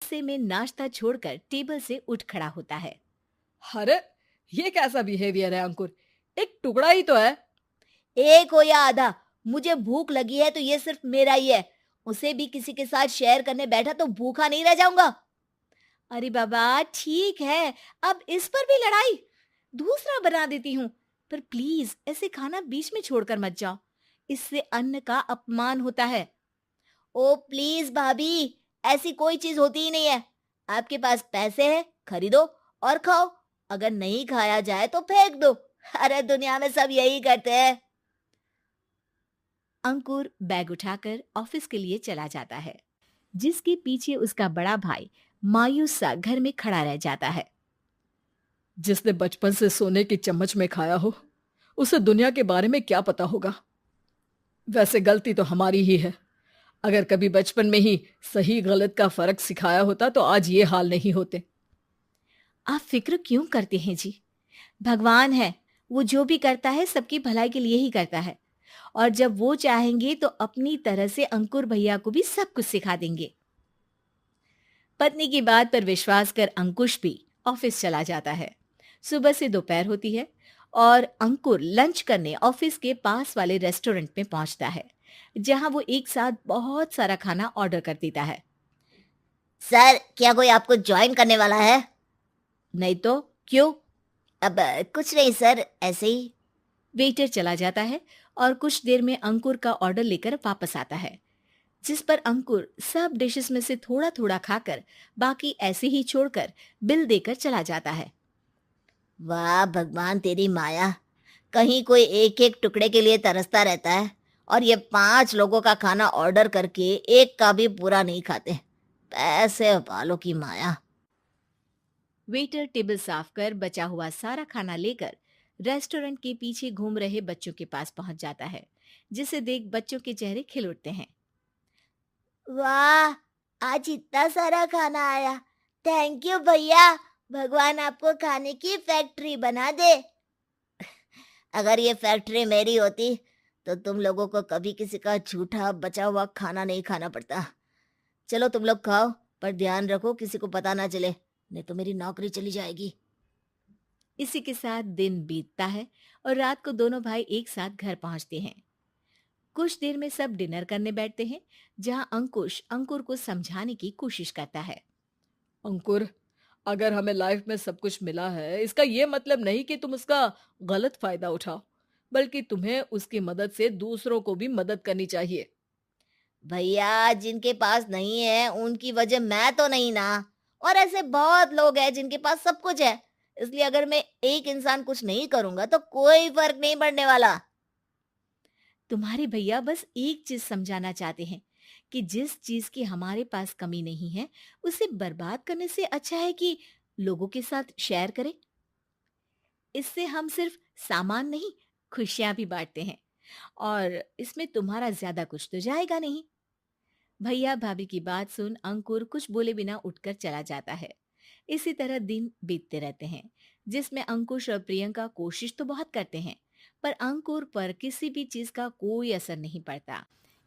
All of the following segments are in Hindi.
गुस्से में नाश्ता छोड़कर टेबल से उठ खड़ा होता है। अरे, ये कैसा बिहेवियर है अंकुर? एक टुकड़ा ही तो है। एक हो या आधा, मुझे भूख लगी है तो ये सिर्फ मेरा ही है। उसे भी किसी के साथ शेयर करने बैठा तो भूखा नहीं रह जाऊंगा। अरे बाबा ठीक है, अब इस पर भी लड़ाई। दूसरा बना देती हूँ, पर प्लीज ऐसे खाना बीच में छोड़कर मत जाओ, इससे अन्न का अपमान होता है। ओ प्लीज भाभी, ऐसी कोई चीज होती ही नहीं है। आपके पास पैसे हैं, खरीदो और खाओ। अगर नहीं खाया जाए तो फेंक दो। अरे दुनिया में सब यही करते हैं। अंकुर बैग उठाकर ऑफिस के लिए चला जाता है, जिसके पीछे उसका बड़ा भाई मायूस सा घर में खड़ा रह जाता है। जिसने बचपन से सोने की चम्मच में खाया हो, उसे दुनिया के बारे में क्या पता होगा। वैसे गलती तो हमारी ही है। अगर कभी बचपन में ही सही गलत का फर्क सिखाया होता तो आज ये हाल नहीं होते। आप फिक्र क्यों करते हैं जी? भगवान है, वो जो भी करता है सबकी भलाई के लिए ही करता है। और जब वो चाहेंगे तो अपनी तरह से अंकुर भैया को भी सब कुछ सिखा देंगे। पत्नी की बात पर विश्वास कर अंकुश भी ऑफिस चला जाता है। सुबह से दोपहर होती है और अंकुर लंच करने ऑफिस के पास वाले रेस्टोरेंट में पहुंचता है, जहां वो एक साथ बहुत सारा खाना ऑर्डर कर देता है। सर, क्या कोई आपको ज्वाइन करने वाला है? नहीं तो क्यों? अब कुछ नहीं सर, ऐसे ही। वेटर चला जाता है और कुछ देर में अंकुर का ऑर्डर लेकर वापस आता है, जिस पर अंकुर सब डिशेस में से थोड़ा थोड़ा खाकर बाकी ऐसे ही छोड़कर बिल देकर चला जाता है। वाह भगवान तेरी माया, कहीं कोई एक एक टुकड़े के लिए तरसता रहता है और ये 5 लोगों का खाना ऑर्डर करके एक का भी पूरा नहीं खाते। पैसे वालों की माया। वेटर टेबल साफ कर बचा हुआ सारा खाना लेकर रेस्टोरेंट के पीछे घूम रहे बच्चों के पास पहुंच जाता है, जिसे देख बच्चों के चेहरे खिल उठते हैं। वाह, आज इतना सारा खाना आया। थैंक यू भैया, भगवान आपको खाने की फैक्ट्री बना दे। अगर ये फैक्ट्री मेरी होती तो तुम लोगों को कभी किसी का झूठा बचा हुआ खाना नहीं खाना पड़ता। चलो तुम लोग खाओ, पर ध्यान रखो किसी को पता ना चले, नहीं तो मेरी नौकरी चली जाएगी। इसी के साथ दिन बीतता है और रात को दोनों भाई एक साथ घर पहुंचते हैं। कुछ देर में सब डिनर करने बैठते हैं, जहां अंकुश अंकुर को समझाने की कोशिश करता है। अंकुर, अगर हमें लाइफ में सब कुछ मिला है, इसका ये मतलब नहीं कि तुम उसका गलत फायदा उठाओ, बल्कि तुम्हें उसकी मदद से दूसरों को भी मदद करनी चाहिए। भैया जिनके पास नहीं है उनकी वजह मैं तो नहीं ना। और ऐसे बहुत लोग हैं जिनके पास सब कुछ है, इसलिए अगर मैं एक इंसान कुछ नहीं करूंगा तो कोई फर्क नहीं पड़ने वाला। तुम्हारे भैया बस एक चीज समझाना चाहते हैं कि जिस चीज की हमारे पास कमी नहीं है, उसे बर्बाद करने से अच्छा है कि लोगों के साथ शेयर करें। इससे हम सिर्फ सामान नहीं, खुशियां भी बांटते हैं, और इसमें तुम्हारा ज्यादा कुछ तो जाएगा नहीं। भैया भाभी की बात सुन अंकुर कुछ बोले बिना उठकर चला जाता है। इसी तरह दिन बीतते रहते हैं, जिसमें अंकुश और प्रियंका कोशिश तो बहुत करते हैं, पर अंकुर पर किसी भी चीज का कोई असर नहीं पड़ता।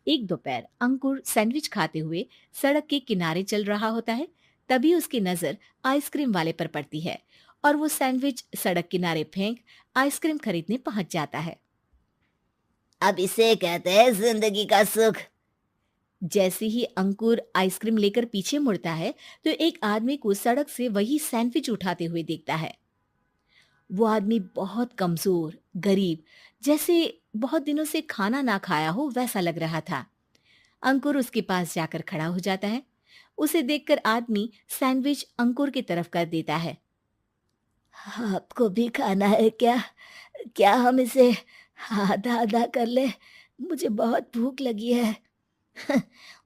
एक दोपहर अंकुर सैंडविच खाते हुए सड़क के किनारे चल रहा होता है। तभी उसकी नजर आइसक्रीम वाले पर पड़ती है और वो सैंडविच सड़क किनारे फेंक आइसक्रीम खरीदने पहुंच जाता है। अब इसे कहते हैं जिंदगी का सुख। जैसे ही अंकुर आइसक्रीम लेकर पीछे मुड़ता है तो एक आदमी को सड़क से वही सैंडविच उठाते हुए देखता है। वो आदमी बहुत कमजोर, गरीब, जैसे बहुत दिनों से खाना ना खाया हो वैसा लग रहा था। अंकुर उसके पास जाकर खड़ा हो जाता है। उसे देखकर आदमी सैंडविच अंकुर की तरफ कर देता है। आपको भी खाना है क्या? क्या हम इसे आधा आधा कर ले? मुझे बहुत भूख लगी है।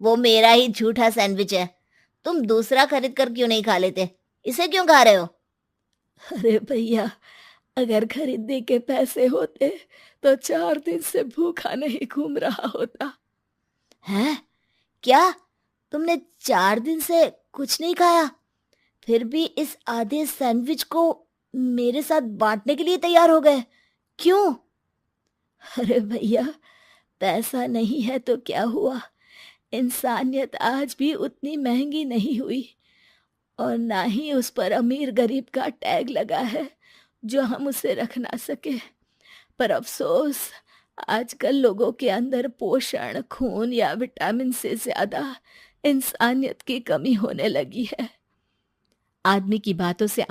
वो मेरा ही झूठा सैंडविच है, तुम दूसरा खरीद कर क्यों नहीं खा लेते? इसे क्यों खा रहे हो? अरे भैया, अगर खरीदने के पैसे होते तो 4 दिन से भूखा नहीं घूम रहा होता। हैं? क्या? तुमने 4 दिन से कुछ नहीं खाया, फिर भी इस आधे सैंडविच को मेरे साथ बांटने के लिए तैयार हो गए? क्यों? अरे भैया, पैसा नहीं है तो क्या हुआ, इंसानियत आज भी उतनी महंगी नहीं हुई। और ना ही उस पर अमीर गरीब का टैग लगा है जो हम उसे रख ना सके। पर अफसोस, आजकल लोगों के अंदर पोषण, खून या विटामिन से ज्यादा इंसानियत की कमी होने लगी है। आदमी की बातों से